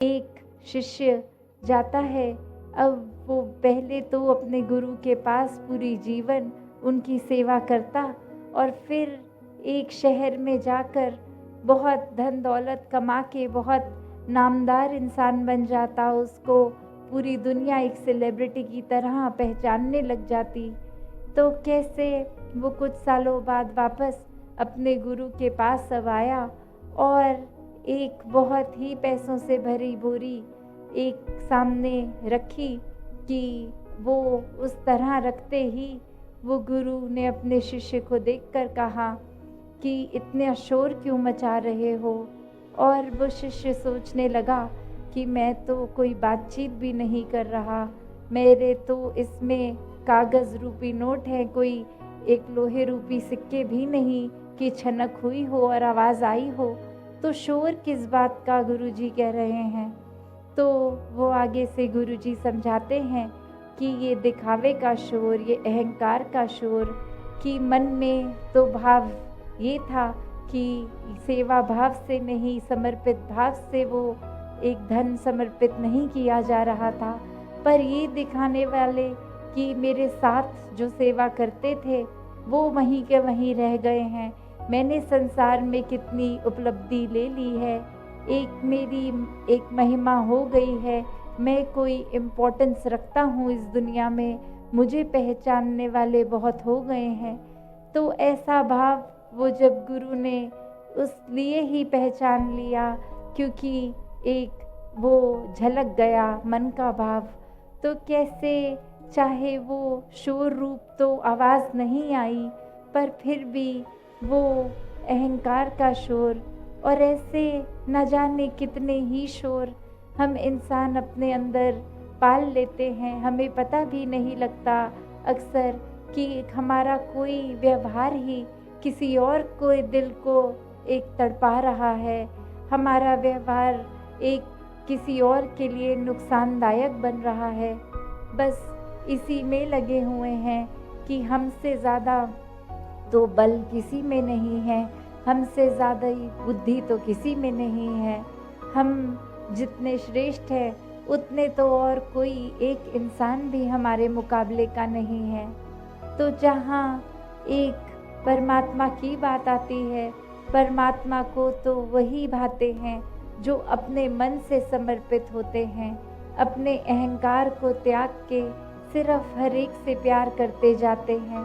एक शिष्य जाता है। अब वो पहले तो अपने गुरु के पास पूरी जीवन उनकी सेवा करता और फिर एक शहर में जाकर बहुत धन दौलत कमा के बहुत नामदार इंसान बन जाता। उसको पूरी दुनिया एक सेलिब्रिटी की तरह पहचानने लग जाती। तो कैसे वो कुछ सालों बाद वापस अपने गुरु के पास अब आया और एक बहुत ही पैसों से भरी बोरी एक सामने रखी कि वो उस तरह रखते ही वो गुरु ने अपने शिष्य को देखकर कहा कि इतने शोर क्यों मचा रहे हो। और वो शिष्य सोचने लगा कि मैं तो कोई बातचीत भी नहीं कर रहा, मेरे तो इसमें कागज़ रूपी नोट है, कोई एक लोहे रूपी सिक्के भी नहीं कि छनक हुई हो और आवाज़ आई हो, तो शोर किस बात का गुरुजी कह रहे हैं। तो वो आगे से गुरुजी समझाते हैं कि ये दिखावे का शोर, ये अहंकार का शोर, कि मन में तो भाव ये था कि सेवा भाव से नहीं, समर्पित भाव से वो एक धन समर्पित नहीं किया जा रहा था, पर ये दिखाने वाले कि मेरे साथ जो सेवा करते थे वो वहीं के वहीं रह गए हैं। मैंने संसार में कितनी उपलब्धि ले ली है, एक मेरी एक महिमा हो गई है, मैं कोई इम्पोर्टेंस रखता हूँ इस दुनिया में, मुझे पहचानने वाले बहुत हो गए हैं। तो ऐसा भाव वो जब गुरु ने उस लिए ही पहचान लिया क्योंकि एक वो झलक गया मन का भाव। तो कैसे चाहे वो शोर रूप तो आवाज़ नहीं आई, पर फिर भी वो अहंकार का शोर, और ऐसे न जाने कितने ही शोर हम इंसान अपने अंदर पाल लेते हैं, हमें पता भी नहीं लगता अक्सर कि हमारा कोई व्यवहार ही किसी और को दिल को एक तड़पा रहा है, हमारा व्यवहार एक किसी और के लिए नुकसानदायक बन रहा है। बस इसी में लगे हुए हैं कि हमसे ज़्यादा तो बल किसी में नहीं है, हमसे ज़्यादा ही बुद्धि तो किसी में नहीं है, हम जितने श्रेष्ठ हैं उतने तो और कोई एक इंसान भी हमारे मुकाबले का नहीं है। तो जहाँ एक परमात्मा की बात आती है, परमात्मा को तो वही भाते हैं जो अपने मन से समर्पित होते हैं, अपने अहंकार को त्याग के सिर्फ हर एक से प्यार करते जाते हैं।